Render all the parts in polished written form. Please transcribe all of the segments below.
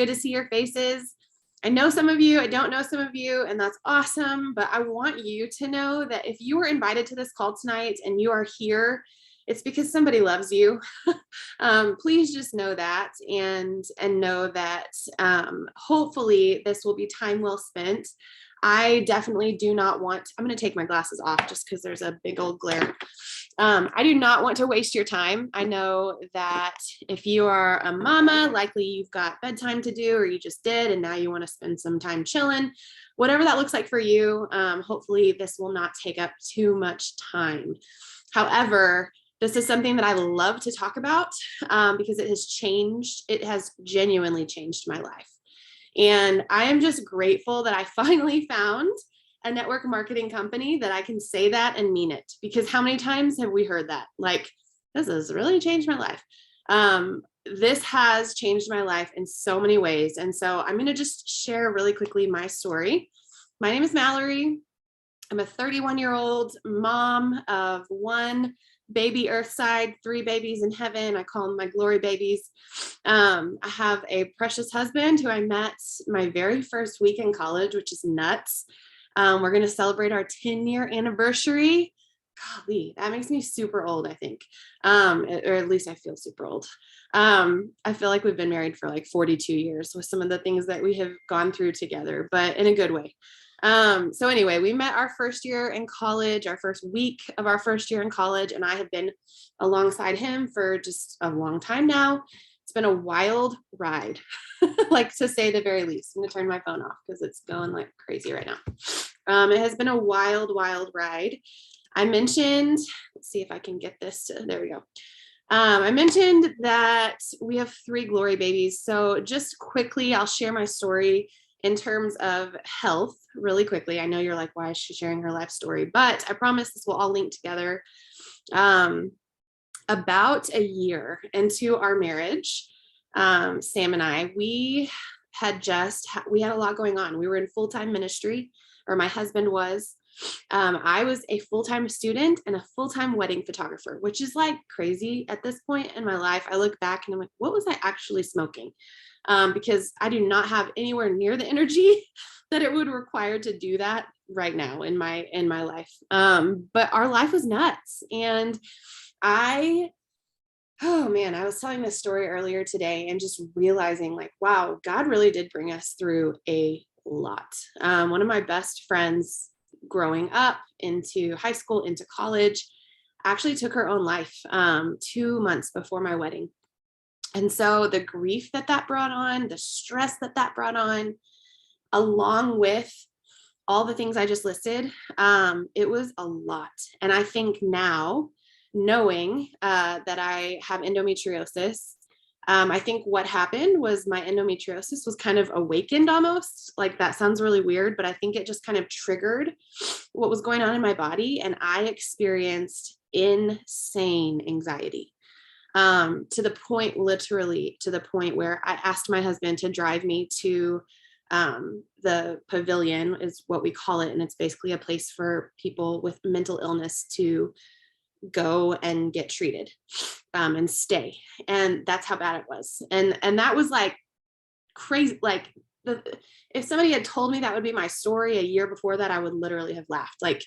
good to see your faces. I know some of you, I don't know some of you, and that's awesome. But I want you to know that if you were invited to this call tonight and you are here, it's because somebody loves you. Please just know that and know that hopefully this will be time well spent. I definitely do not want, I'm going to take my glasses off just because there's a big old glare. I do not want to waste your time. I know that if you are a mama, likely you've got bedtime to do, or you just did, and now you want to spend some time chilling, whatever that looks like for you. Hopefully this will not take up too much time. However, this is something that I love to talk about because it has changed. It has genuinely changed my life. And I am just grateful that I finally found a network marketing company that I can say that and mean it, because how many times have we heard that? Like, this has really changed my life. This has changed my life in so many ways. And so I'm going to just share really quickly my story. My name is Mallory. I'm a 31-year-old mom of 1 baby earthside, 3 babies in heaven. I call them my glory babies. I have a precious husband who I met my very first week in college, which is nuts. We're going to celebrate our 10-year anniversary. Golly, that makes me super old, I think. Or at least I feel super old. I feel like we've been married for like 42 years with some of the things that we have gone through together, but in a good way. So anyway, we met our first year in college, our first week of our first year in college, and I have been alongside him for just a long time now. It's been a wild ride, like to say the very least. I'm gonna turn my phone off because it's going like crazy right now. It has been a wild, wild ride. I mentioned, let's see if I can get this to, there we go. I mentioned that we have 3 glory babies. So just quickly, I'll share my story in terms of health really quickly. I know you're like, why is she sharing her life story? But I promise this will all link together. About a year into our marriage, Sam and I, we had a lot going on. We were in full-time ministry, or my husband was. I was a full-time student and a full-time wedding photographer, which is like crazy at this point in my life. I look back and I'm like, what was I actually smoking? Because I do not have anywhere near the energy that it would require to do that right now in my life. But our life was nuts. And oh man, I was telling this story earlier today and just realizing like, wow, God really did bring us through a lot. One of my best friends growing up into high school, into college, actually took her own life 2 months before my wedding. And so the grief that brought on, the stress that brought on, along with all the things I just listed, it was a lot. And I think now, knowing that I have endometriosis, I think what happened was my endometriosis was kind of awakened almost. Like, that sounds really weird, but I think it just kind of triggered what was going on in my body. And I experienced insane anxiety. To the point, literally to the point where I asked my husband to drive me to the pavilion, is what we call it. And it's basically a place for people with mental illness to go and get treated and stay. And that's how bad it was. And that was like crazy. Like, if somebody had told me that would be my story a year before that, I would literally have laughed. Like,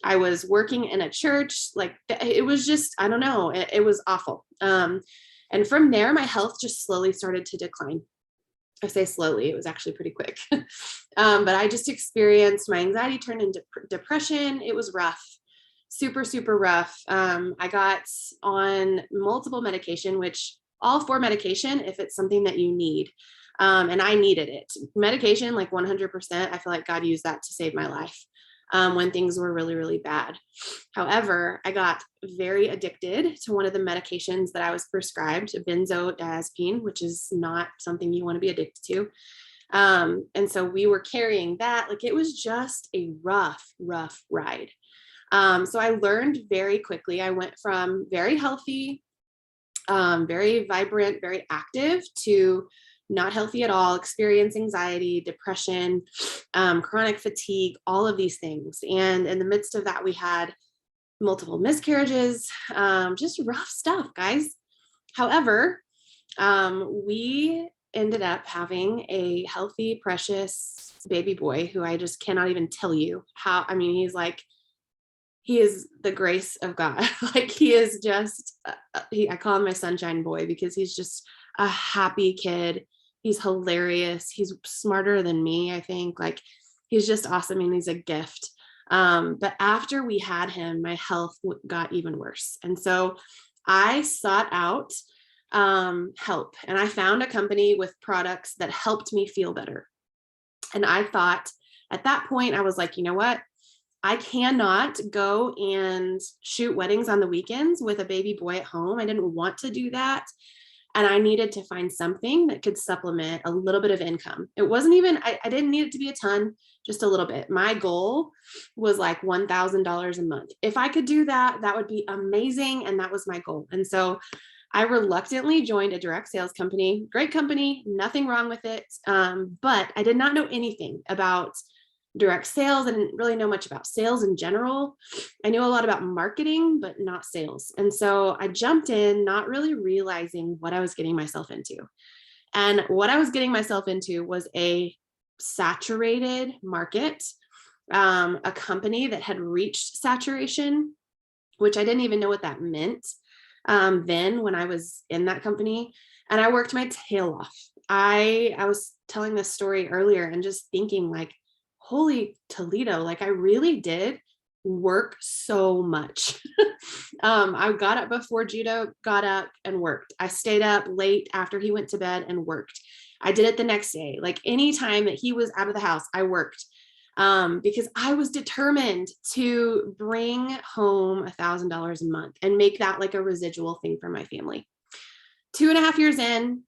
I was working in a church, like it was just, I don't know, it was awful. And from there, my health just slowly started to decline. I say slowly, it was actually pretty quick. But I just experienced, my anxiety turned into depression. It was rough, super, super rough. I got on multiple medication, which all for medication, if it's something that you need. And I needed it. Medication, like 100%, I feel like God used that to save my life. When things were really, really bad. However, I got very addicted to one of the medications that I was prescribed, benzodiazepine, which is not something you want to be addicted to. And so we were carrying that. Like, it was just a rough, rough ride. So I learned very quickly. I went from very healthy, very vibrant, very active, to not healthy at all, experience anxiety, depression, chronic fatigue, all of these things. And in the midst of that, we had multiple miscarriages, just rough stuff, guys. However, we ended up having a healthy, precious baby boy who I just cannot even tell you how. I mean, he is the grace of God. Like he is just, I call him my sunshine boy because he's just a happy kid. He's hilarious. He's smarter than me, I think. Like he's just awesome and he's a gift. But after we had him, my health got even worse. And so I sought out help, and I found a company with products that helped me feel better. And I thought at that point, I was like, you know what? I cannot go and shoot weddings on the weekends with a baby boy at home. I didn't want to do that. And I needed to find something that could supplement a little bit of income. It wasn't even, I didn't need it to be a ton, just a little bit. My goal was like $1,000 a month. If I could do that, that would be amazing. And that was my goal. And so I reluctantly joined a direct sales company, great company, nothing wrong with it. But I did not know anything about direct sales. I didn't really know much about sales in general. I knew a lot about marketing, but not sales. And so I jumped in, not really realizing what I was getting myself into. And what I was getting myself into was a saturated market, a company that had reached saturation, which I didn't even know what that meant then when I was in that company. And I worked my tail off. I was telling this story earlier and just thinking like, holy Toledo, like I really did work so much. I got up before Judah got up and worked. I stayed up late after he went to bed and worked. I did it the next day. Like anytime that he was out of the house, I worked because I was determined to bring home $1,000 a month and make that like a residual thing for my family. 2.5 years in,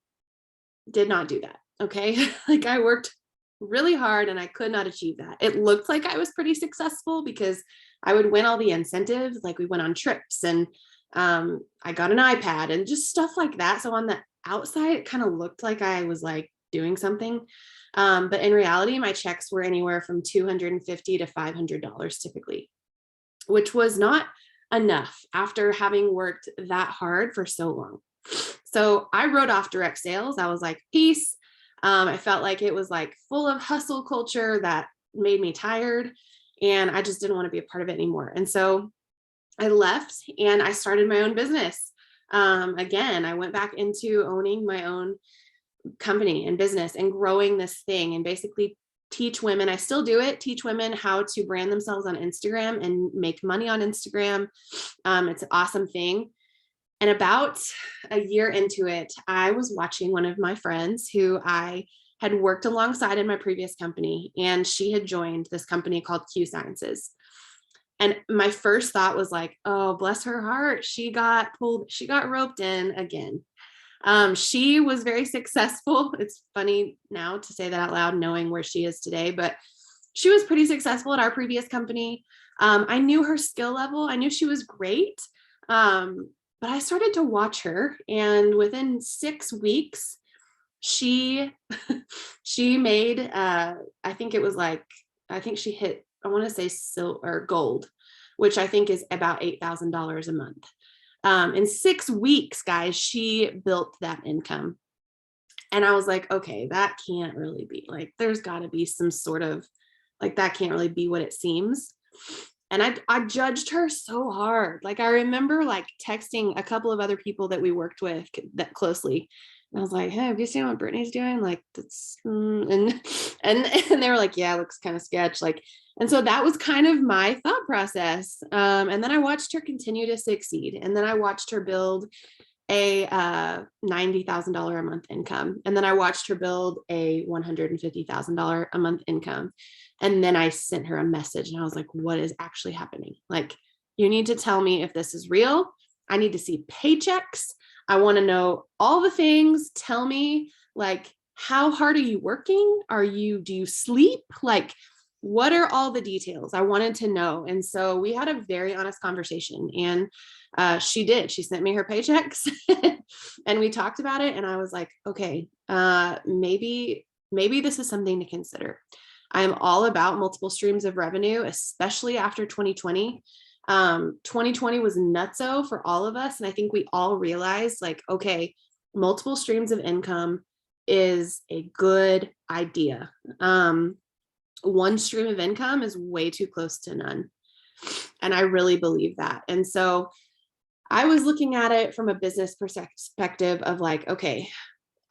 did not do that. Okay. Like I worked really hard and I could not achieve that. It looked like I was pretty successful because I would win all the incentives. Like we went on trips and I got an iPad and just stuff like that. So on the outside, it kind of looked like I was like doing something. But in reality, my checks were anywhere from $250 to $500 typically, which was not enough after having worked that hard for so long. So I wrote off direct sales. I was like, peace. I felt like it was like full of hustle culture that made me tired and I just didn't want to be a part of it anymore. And so I left and I started my own business. Again, I went back into owning my own company and business and growing this thing and basically teach women, I still do it, teach women how to brand themselves on Instagram and make money on Instagram. It's an awesome thing. And about a year into it, I was watching one of my friends who I had worked alongside in my previous company, and she had joined this company called Q Sciences. And my first thought was like, oh, bless her heart. She got roped in again. She was very successful. It's funny now to say that out loud, knowing where she is today, but she was pretty successful at our previous company. I knew her skill level. I knew she was great. But I started to watch her, and within 6 weeks, she made I think she hit, I want to say silver or gold, which I think is about $8,000 a month. In 6 weeks, guys, she built that income. And I was like, okay, that can't really be, like, there's got to be some sort of, like, that can't really be what it seems. And I judged her so hard. Like I remember like texting a couple of other people that we worked with that closely. And I was like, hey, have you seen what Brittany's doing? Like that's and they were like, yeah, it looks kind of sketch. Like, and so that was kind of my thought process. And then I watched her continue to succeed. And then I watched her build a $90,000 a month income. And then I watched her build a $150,000 a month income. And then I sent her a message and I was like, what is actually happening? Like, you need to tell me if this is real. I need to see paychecks. I want to know all the things. Tell me, like, how hard are you working? Do you sleep? Like, what are all the details? I wanted to know. And so we had a very honest conversation, and she did. She sent me her paychecks and we talked about it. And I was like, okay, maybe this is something to consider. I'm all about multiple streams of revenue, especially after 2020. 2020 was nutso for all of us. And I think we all realized like, okay, multiple streams of income is a good idea. One stream of income is way too close to none. And I really believe that. And so I was looking at it from a business perspective of like, okay,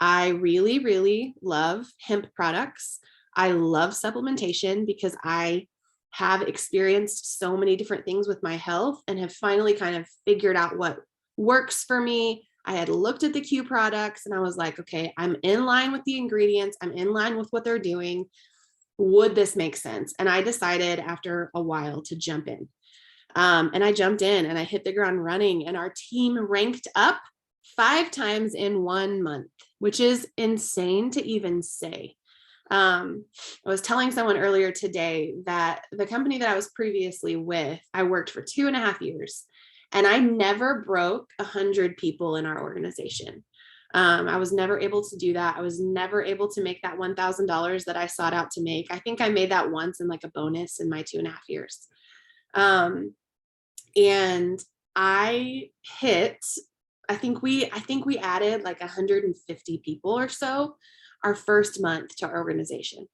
I really, really love hemp products. I love supplementation because I have experienced so many different things with my health and have finally kind of figured out what works for me. I had looked at the Q products and I was like, okay, I'm in line with the ingredients. I'm in line with what they're doing. Would this make sense? And I decided after a while to jump in. And I jumped in and I hit the ground running, and our team ranked up 5 times in 1 month, which is insane to even say. I was telling someone earlier today that the company that I was previously with, I worked for 2.5 years, and I never broke 100 people in our organization. I was never able to do that. I was never able to make that $1,000 that I sought out to make. I think I made that once in like a bonus in my 2.5 years. And I think we added like 150 people or so our first month to our organization,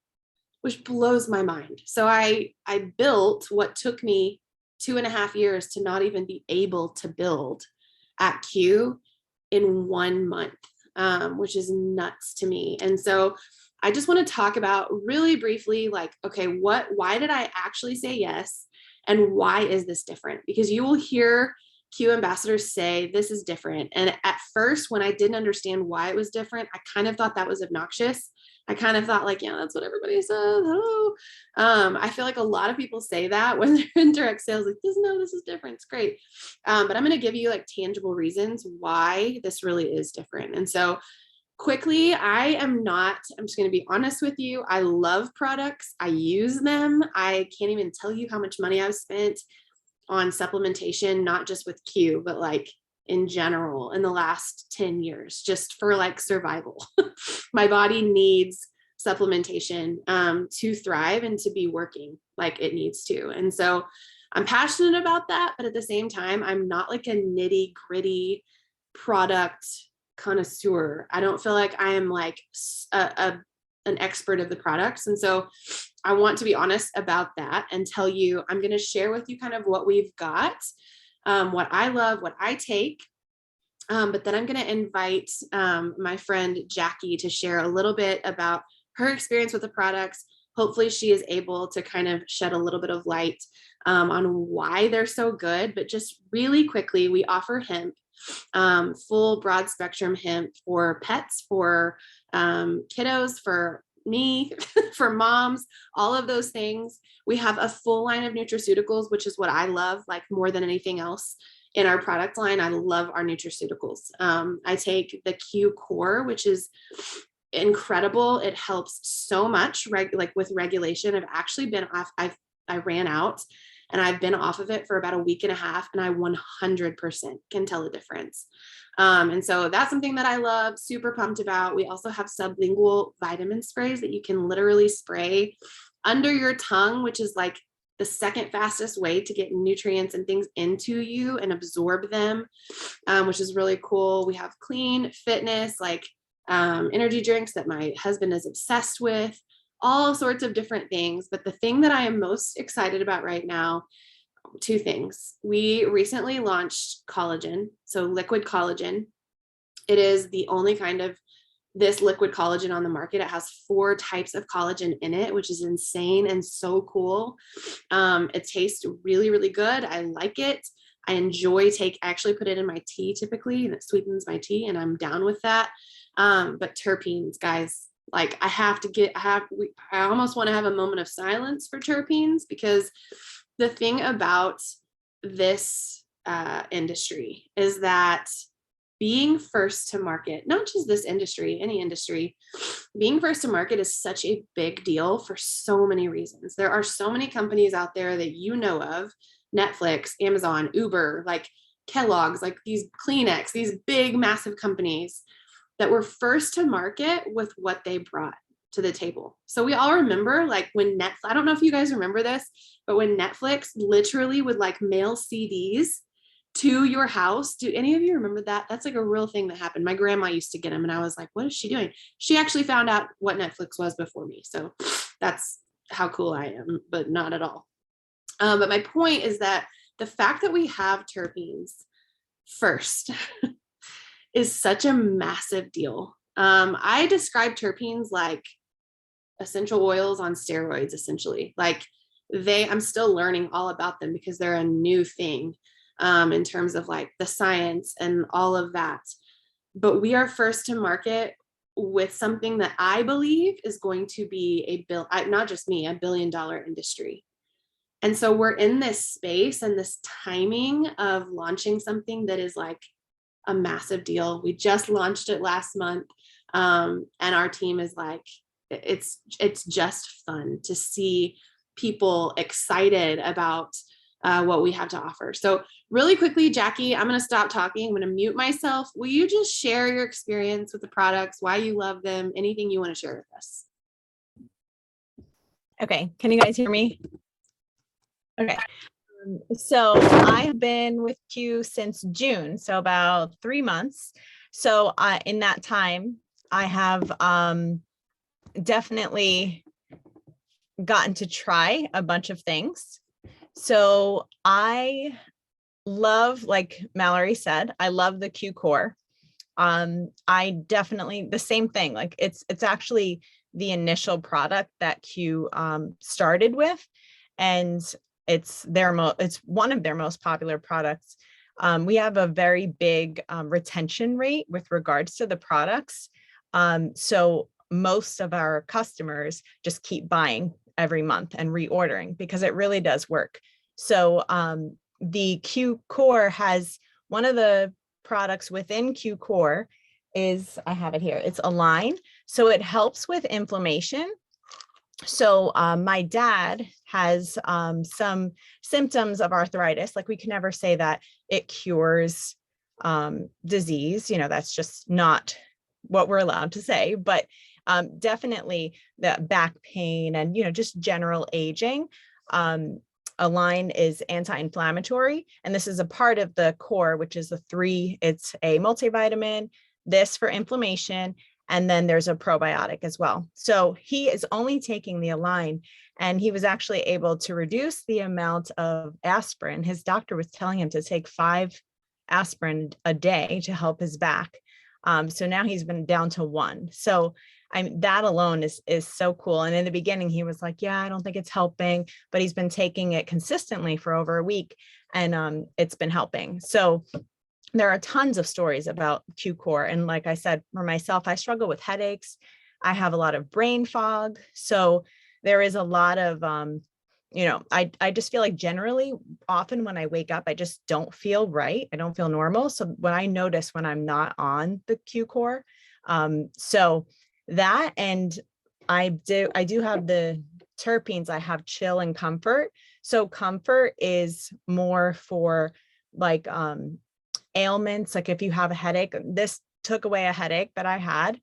which blows my mind. So I built what took me 2.5 years to not even be able to build at Q in 1 month, which is nuts to me. And so I just want to talk about really briefly, like, okay, why did I actually say yes? And why is this different? Because you will hear Q ambassadors say this is different. And at first, when I didn't understand why it was different, I kind of thought that was obnoxious. I kind of thought like, yeah, that's what everybody says. Oh, I feel like a lot of people say that when they're in direct sales, like, this is different. It's great. But I'm going to give you like tangible reasons why this really is different. And so quickly, I'm just going to be honest with you. I love products. I use them. I can't even tell you how much money I've spent on supplementation, not just with Q, but like in general in the last 10 years, just for like survival. My body needs supplementation to thrive and to be working like it needs to. And so I'm passionate about that, but at the same time, I'm not like a nitty gritty product connoisseur. I don't feel like I am like an expert of the products. And so I want to be honest about that and tell you, I'm going to share with you kind of what we've got, what I love, what I take. But then I'm going to invite my friend Jackie to share a little bit about her experience with the products. Hopefully she is able to kind of shed a little bit of light on why they're so good. But just really quickly, we offer hemp, full broad spectrum hemp for pets, for kiddos, for me, for moms, all of those things. We have a full line of nutraceuticals, which is what I love, like more than anything else in our product line. I love our nutraceuticals. I take the Q Core, which is incredible. It helps so much, like with regulation. I've actually been off, I ran out and I've been off of it for about a week and a half, and I 100% can tell a difference. And so that's something that I love, super pumped about. We also have sublingual vitamin sprays that you can literally spray under your tongue, which is like the second fastest way to get nutrients and things into you and absorb them, which is really cool. We have clean fitness, like energy drinks that my husband is obsessed with, all sorts of different things. But the thing that I am most excited about right now, 2 things. We recently launched collagen, so liquid collagen. It is the only kind of this liquid collagen on the market. It has 4 types of collagen in it, which is insane and so cool. It tastes really, really good. I like it. I I actually put it in my tea typically, and it sweetens my tea, and I'm down with that. But terpenes, guys, like I almost want to have a moment of silence for terpenes, because the thing about this industry is that being first to market, not just this industry, any industry, being first to market is such a big deal for so many reasons. There are so many companies out there that you know of, Netflix, Amazon, Uber, like Kellogg's, like these Kleenex, these big, massive companies that were first to market with what they brought to the table. So we all remember, like when Netflix, I don't know if you guys remember this, but when Netflix literally would like mail CDs to your house. Do any of you remember that? That's like a real thing that happened. My grandma used to get them, and I was like, what is she doing? She actually found out what Netflix was before me. So that's how cool I am, but not at all. But my point is that the fact that we have terpenes first is such a massive deal. I describe terpenes like essential oils on steroids, essentially. Like I'm still learning all about them because they're a new thing in terms of like the science and all of that. But we are first to market with something that I believe is going to be not just me, $1 billion industry. And so we're in this space and this timing of launching something that is like a massive deal. We just launched it last month. And our team is like, it's just fun to see people excited about what we have to offer. So really quickly, Jackie, I'm going to stop talking. I'm going to mute myself. Will you just share your experience with the products, why you love them, anything you want to share with us? Okay. Can you guys hear me? Okay. So I've been with Q since June, so about 3 months. So in that time, I have definitely gotten to try a bunch of things. So I love, like Mallory said, I love the Q core. I definitely, the same thing, like it's actually the initial product that Q started with, and it's one of their most popular products. We have a very big retention rate with regards to the products. So most of our customers just keep buying every month and reordering because it really does work. So the Q Core has one of the products within Q Core is, I have it here, it's Align. So it helps with inflammation. So my dad has some symptoms of arthritis. Like we can never say that it cures disease, that's just not what we're allowed to say, but definitely the back pain and, just general aging. Align is anti-inflammatory, and this is a part of the core, which is it's a multivitamin, this for inflammation, and then there's a probiotic as well. So he is only taking the Align, and he was actually able to reduce the amount of aspirin. His doctor was telling him to take 5 aspirin a day to help his back. So now he's been down to 1. So that alone is so cool. And in the beginning, he was like, yeah, I don't think it's helping, but he's been taking it consistently for over a week, and it's been helping. So there are tons of stories about Q Core. And like I said, for myself, I struggle with headaches. I have a lot of brain fog. So there is a lot of, I just feel like generally often when I wake up, I just don't feel right. I don't feel normal. So when I notice when I'm not on the Q Core, so that, and I do have the terpenes. I have chill and comfort. So comfort is more for like ailments. Like if you have a headache, this took away a headache that I had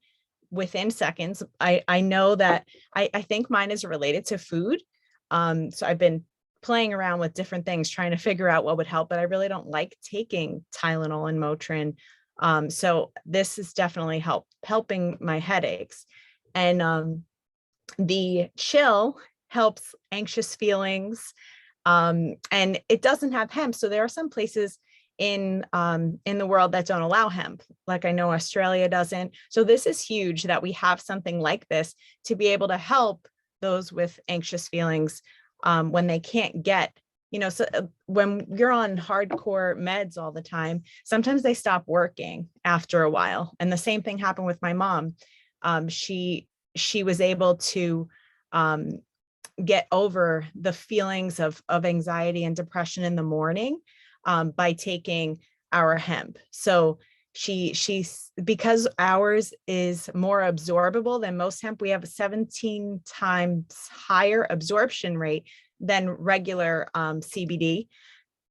within seconds. I know that I think mine is related to food. So I've been playing around with different things, trying to figure out what would help, but I really don't like taking Tylenol and Motrin. So this is definitely helping my headaches. And the chill helps anxious feelings. And it doesn't have hemp. So there are some places in the world that don't allow hemp. Like I know Australia doesn't. So this is huge that we have something like this to be able to help those with anxious feelings when they can't get, so when you're on hardcore meds all the time, sometimes they stop working after a while. And the same thing happened with my mom. She was able to get over the feelings of anxiety and depression in the morning by taking our hemp. So she's because ours is more absorbable than most hemp. We have a 17 times higher absorption rate than regular CBD.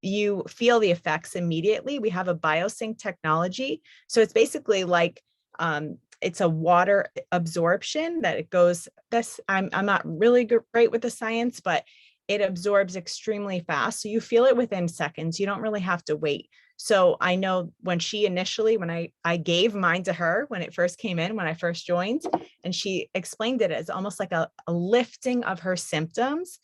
You feel the effects immediately. We have a biosync technology. So it's basically like it's a water absorption that it goes, I'm not really great with the science, but it absorbs extremely fast. So you feel it within seconds. You don't really have to wait. So I know when she initially, when I gave mine to her when it first came in, when I first joined, and she explained it as almost like a lifting of her symptoms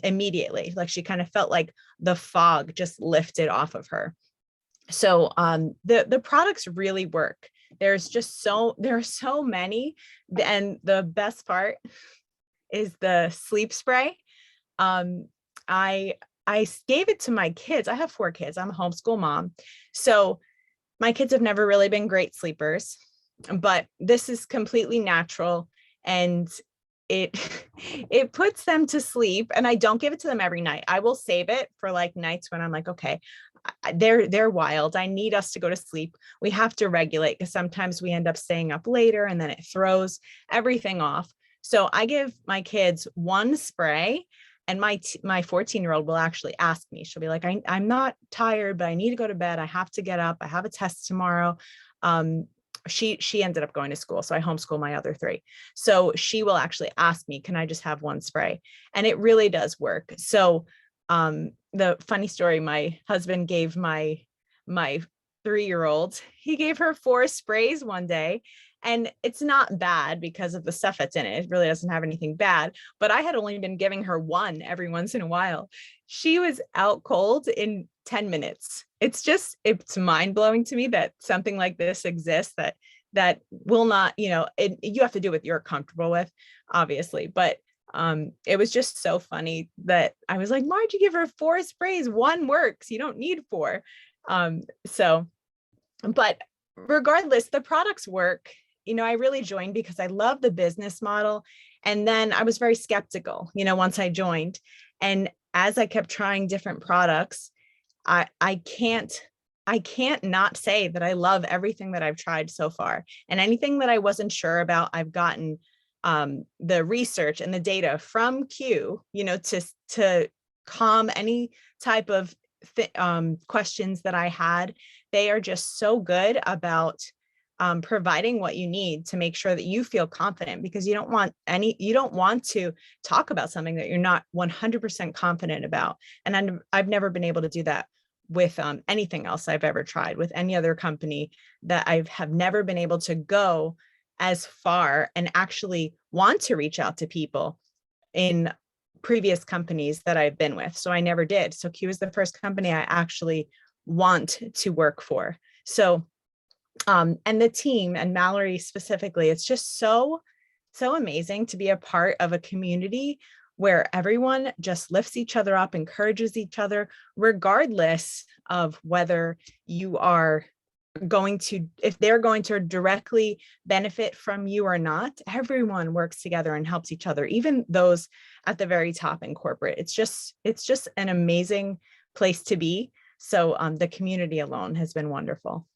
immediately. Like she kind of felt like the fog just lifted off of her. So the products really work. There are so many. And the best part is the sleep spray. Um, I I gave it to my kids. I have 4 kids. I'm a homeschool mom. So my kids have never really been great sleepers, but this is completely natural, and it it puts them to sleep. And I don't give it to them every night. I will save it for like nights when I'm like, okay, they're wild. I need us to go to sleep. We have to regulate because sometimes we end up staying up later and then it throws everything off. So I give my kids one spray, and my 14-year-old will actually ask me. She'll be like, I'm not tired, but I need to go to bed. I have to get up. I have a test tomorrow. She ended up going to school, so I homeschool my other 3. So she will actually ask me, can I just have one spray? And it really does work. So the funny story, my husband gave my 3-year-old, he gave her 4 sprays one day, and it's not bad because of the stuff that's in it. It really doesn't have anything bad, but I had only been giving her one every once in a while. She was out cold in 10 minutes. It's mind blowing to me that something like this exists, that will not, you have to do what you're comfortable with, obviously, but it was just so funny that I was like, why'd you give her 4 sprays? One works. You don't need 4. But regardless, the products work. I really joined because I love the business model. And then I was very skeptical, once I joined. And as I kept trying different products, I can't not say that I love everything that I've tried so far. And anything that I wasn't sure about, I've gotten the research and the data from Q, to calm any type of questions that I had. They are just so good about providing what you need to make sure that you feel confident, because you don't want to talk about something that you're not 100% confident about. And I've never been able to do that with anything else I've ever tried with any other company, that I have never been able to go as far and actually want to reach out to people in previous companies that I've been with. So I never did. So Q is the first company I actually want to work for. So, and the team and Mallory specifically, it's just so amazing to be a part of a community where everyone just lifts each other up, encourages each other, regardless of whether you are if they're going to directly benefit from you or not. Everyone works together and helps each other, even those at the very top in corporate. It's just an amazing place to be. So the community alone has been wonderful.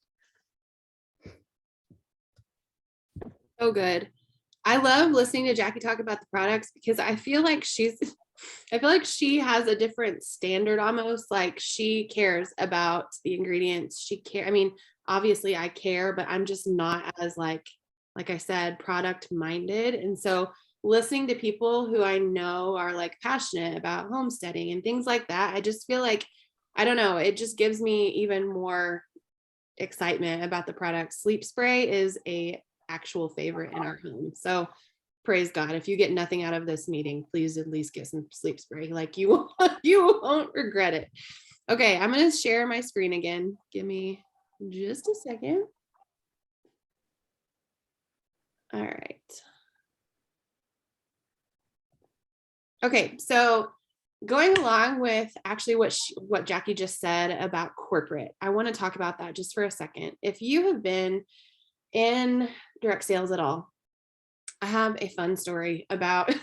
So good. I love listening to Jackie talk about the products because I feel like she has a different standard almost. Like she cares about the ingredients. I mean, obviously I care, but I'm just not as like I said, product minded. And so listening to people who I know are like passionate about homesteading and things like that, I just feel like, I don't know, it just gives me even more excitement about the product. Sleep spray is a actual favorite in our home. So praise God. If you get nothing out of this meeting, please at least get some sleep spray. Like you won't regret it. Okay, I'm going to share my screen again. Give me just a second. All right. Okay, so going along with actually what Jackie just said about corporate, I want to talk about that just for a second. If you have been in direct sales at all, I have a fun story about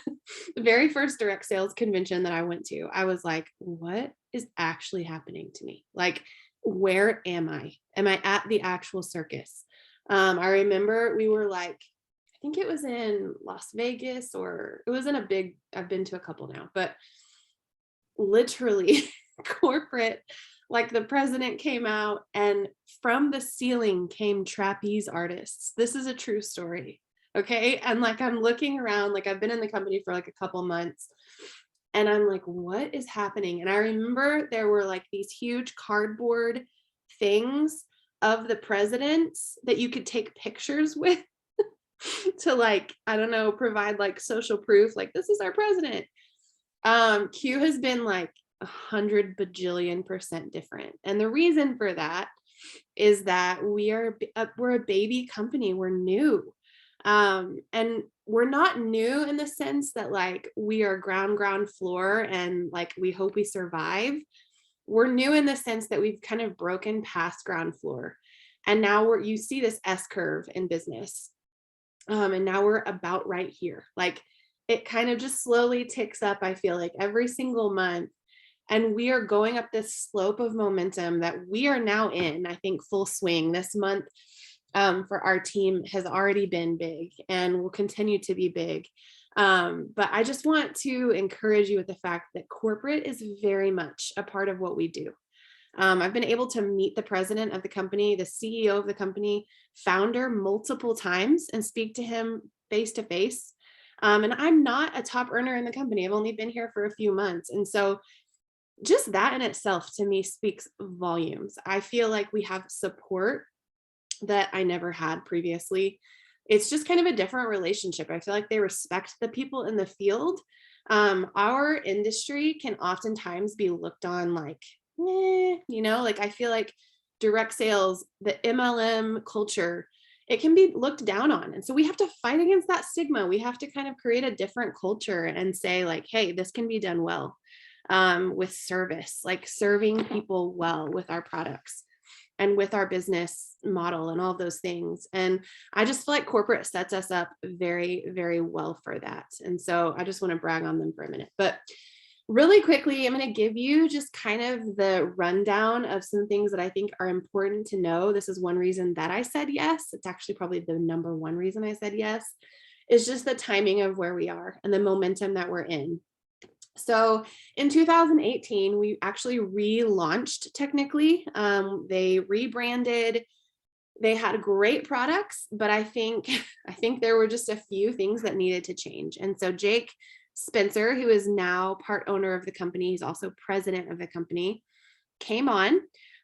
the very first direct sales convention that I went to. I was like, what is actually happening to me? Like, where am I? Am I at the actual circus? I remember we were like, I think it was in Las Vegas, or it was in I've been to a couple now, but literally corporate, like the president came out and from the ceiling came trapeze artists. This is a true story. Okay. And like, I'm looking around, like I've been in the company for like a couple months and I'm like, what is happening? And I remember there were like these huge cardboard things of the presidents that you could take pictures with to like, I don't know, provide like social proof, like this is our president. Q has been like 100 bajillion% different. And the reason for that is that we're a baby company. We're new. And we're not new in the sense that like we are ground floor and like we hope we survive. We're new in the sense that we've kind of broken past ground floor. And now you see this S curve in business. And now we're about right here. Like it kind of just slowly ticks up, I feel like every single month. And we are going up this slope of momentum that we are now in, I think, full swing this month. For our team has already been big and will continue to be big. But I just want to encourage you with the fact that corporate is very much a part of what we do. I've been able to meet the president of the company, the CEO of the company, founder multiple times and speak to him face to face. And I'm not a top earner in the company. I've only been here for a few months. And so just that in itself to me speaks volumes. I feel like we have support that I never had previously. It's just kind of a different relationship. I feel like they respect the people in the field. Our industry can oftentimes be looked on like, like I feel like direct sales, the MLM culture, it can be looked down on. And so we have to fight against that stigma. We have to kind of create a different culture and say like, hey, this can be done well, with service, like serving people well with our products and with our business model and all those things. And I just feel like corporate sets us up very, very well for that. And so I just want to brag on them for a minute. But really quickly, I'm going to give you just kind of the rundown of some things that I think are important to know. This is one reason that I said yes. It's actually probably the number one reason I said yes, is just the timing of where we are and the momentum that we're in. So in 2018, we actually relaunched technically. They rebranded. They had great products, but I think there were just a few things that needed to change. And so Jake Spencer, who is now part owner of the company, he's also president of the company, came on.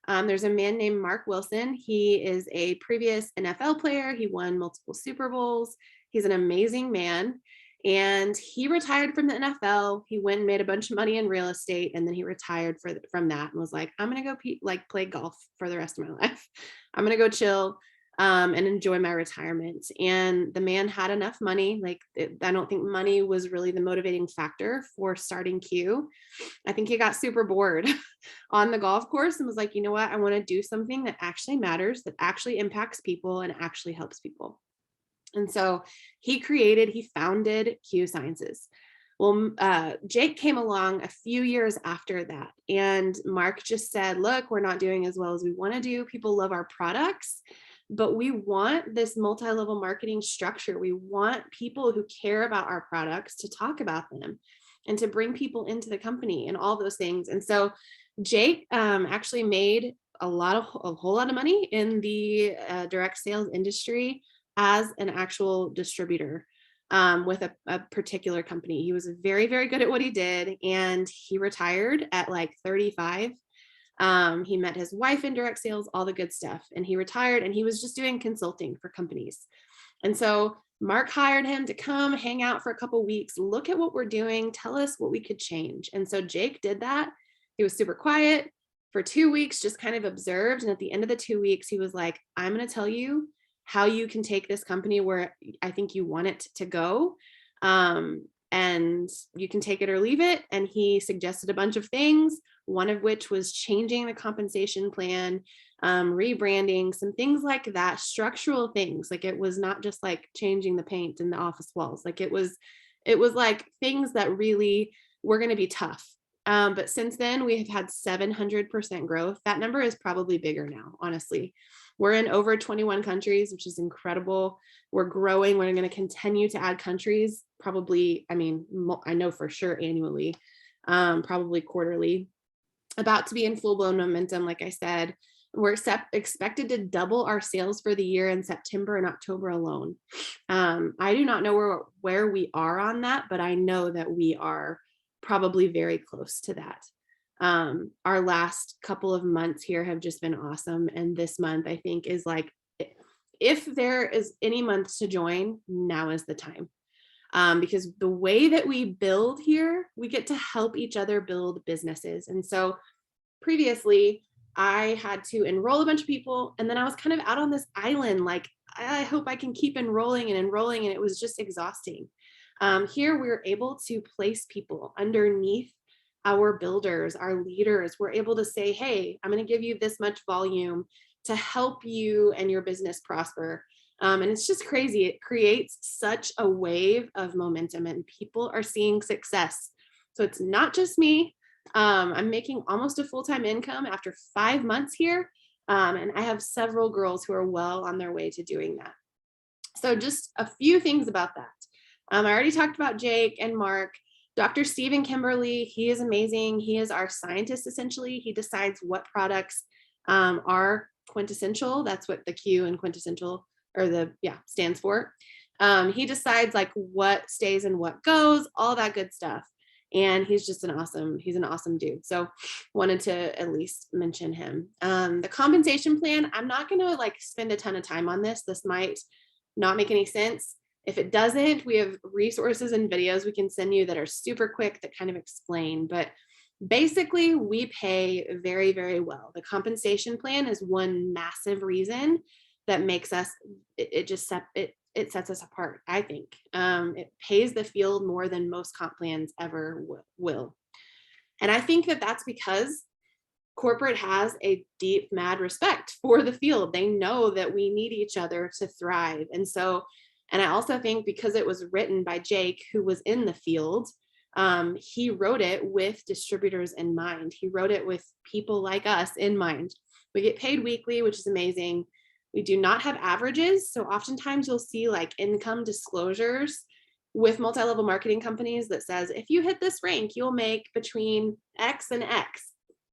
There's a man named Mark Wilson. He is a previous NFL player. He won multiple Super Bowls. He's an amazing man. And he retired from the NFL. He went and made a bunch of money in real estate, and then he retired from that and was like, I'm gonna go play golf for the rest of my life. I'm gonna go chill and enjoy my retirement. And the man had enough money. I don't think money was really the motivating factor for starting Q. I think he got super bored on the golf course and was like, you know what? I want to do something that actually matters, that actually impacts people and actually helps people. And so he founded Q Sciences. Well, Jake came along a few years after that, and Mark just said, look, we're not doing as well as we want to do. People love our products, but we want this multi-level marketing structure. We want people who care about our products to talk about them and to bring people into the company and all those things. And so Jake actually made a whole lot of money in the direct sales industry as an actual distributor with a particular company. He was very, very good at what he did, and he retired at like 35. He met his wife in direct sales, all the good stuff, and he retired, and he was just doing consulting for companies. And so Mark hired him to come hang out for a couple weeks, look at what we're doing, tell us what we could change. And so Jake did that. He was super quiet for 2 weeks, just kind of observed. And at the end of the 2 weeks, he was like, I'm going to tell you how you can take this company where I think you want it to go. And you can take it or leave it. And he suggested a bunch of things, one of which was changing the compensation plan, rebranding, some things like that, structural things. Like it was not just like changing the paint in the office walls. Like it was like things that really were going to be tough. But since then we have had 700% growth. That number is probably bigger now, honestly. We're in over 21 countries, which is incredible. We're growing. We're going to continue to add countries, probably, I know for sure annually, probably quarterly. About to be in full-blown momentum, like I said. We're expected to double our sales for the year in September and October alone. I do not know where we are on that, but I know that we are probably very close to that. Our last couple of months here have just been awesome. And this month, I think, is like, if there is any month to join, now is the time. Because the way that we build here, we get to help each other build businesses. And so previously, I had to enroll a bunch of people, and then I was kind of out on this island, like, I hope I can keep enrolling, and it was just exhausting. Here, we're able to place people underneath our builders, our leaders. We're able to say, hey, I'm going to give you this much volume to help you and your business prosper. And it's just crazy. It creates such a wave of momentum, and people are seeing success. So it's not just me. I'm making almost a full-time income after 5 months here. And I have several girls who are well on their way to doing that. So just a few things about that. I already talked about Jake and Mark. Dr. Stephen Kimberly, he is amazing. He is our scientist, essentially. He decides what products are quintessential. That's what the Q in quintessential, or stands for. He decides like what stays and what goes, all that good stuff. And he's an awesome dude. So wanted to at least mention him. The compensation plan, I'm not going to like spend a ton of time on this. This might not make any sense. If it doesn't, we have resources and videos we can send you that are super quick that kind of explain, but basically we pay very, very well. The compensation plan is one massive reason that makes us, it sets us apart, I think. It pays the field more than most comp plans ever will. And I think that that's because corporate has a deep, mad respect for the field. They know that we need each other to thrive. And I also think because it was written by Jake, who was in the field, he wrote it with distributors in mind. He wrote it with people like us in mind. We get paid weekly, which is amazing. We do not have averages. So oftentimes you'll see like income disclosures with multi-level marketing companies that says, if you hit this rank, you'll make between X and X.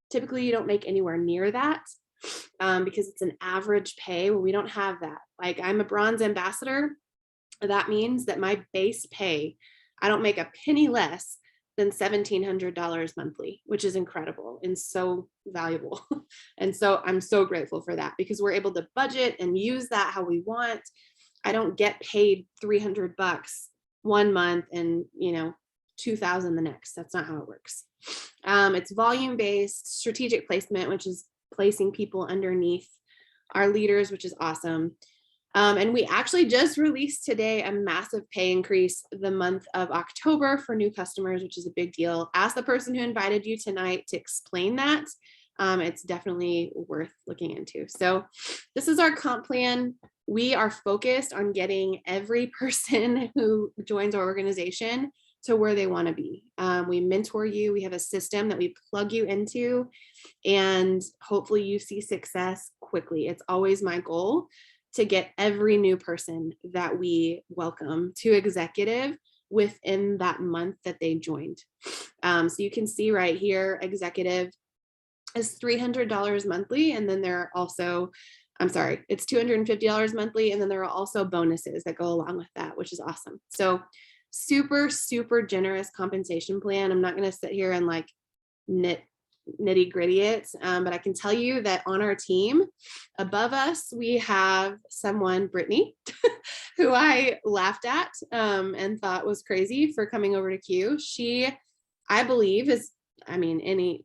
Typically, you don't make anywhere near that because it's an average pay. Well, we don't have that. Like, I'm a bronze ambassador. That means that my base pay, I don't make a penny less than $1,700 monthly, which is incredible and so valuable. And so I'm so grateful for that because we're able to budget and use that how we want. I don't get paid $300 one month and, $2,000 the next. That's not how it works. It's volume-based strategic placement, which is placing people underneath our leaders, which is awesome. And we actually just released today a massive pay increase the month of October for new customers, which is a big deal. Ask the person who invited you tonight to explain that. It's definitely worth looking into. So this is our comp plan. We are focused on getting every person who joins our organization to where they want to be. We mentor you. We have a system that we plug you into, and hopefully you see success quickly. It's always my goal to get every new person that we welcome to executive within that month that they joined. So you can see right here, executive is $300 monthly. And then there are also, it's $250 monthly. And then there are also bonuses that go along with that, which is awesome. So super, super generous compensation plan. I'm not going to sit here and like nitty gritty it, but I can tell you that on our team above us, we have someone, Brittany, who I laughed at and thought was crazy for coming over to Q. She, I believe, is, any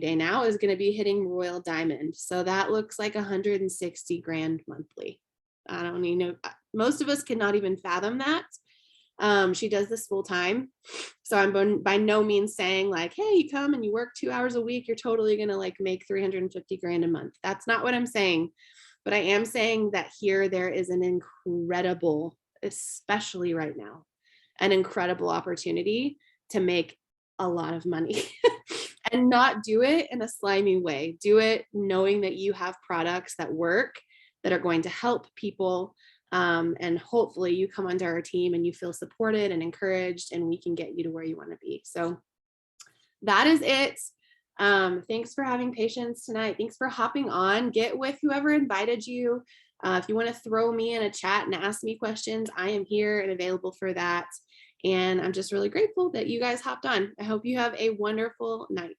day now is going to be hitting Royal Diamond. So that looks like 160 grand monthly. I don't even know. Most of us cannot even fathom that. She does this full time. So I'm by no means saying like, hey, you come and you work 2 hours a week, you're totally going to like make 350 grand a month. That's not what I'm saying. But I am saying that here there is an incredible, especially right now, an incredible opportunity to make a lot of money and not do it in a slimy way. Do it knowing that you have products that work, that are going to help people. And hopefully you come onto our team and you feel supported and encouraged, and we can get you to where you want to be. So that is it. Thanks for having patience tonight. Thanks for hopping on. Get with whoever invited you. If you want to throw me in a chat and ask me questions, I am here and available for that. And I'm just really grateful that you guys hopped on. I hope you have a wonderful night.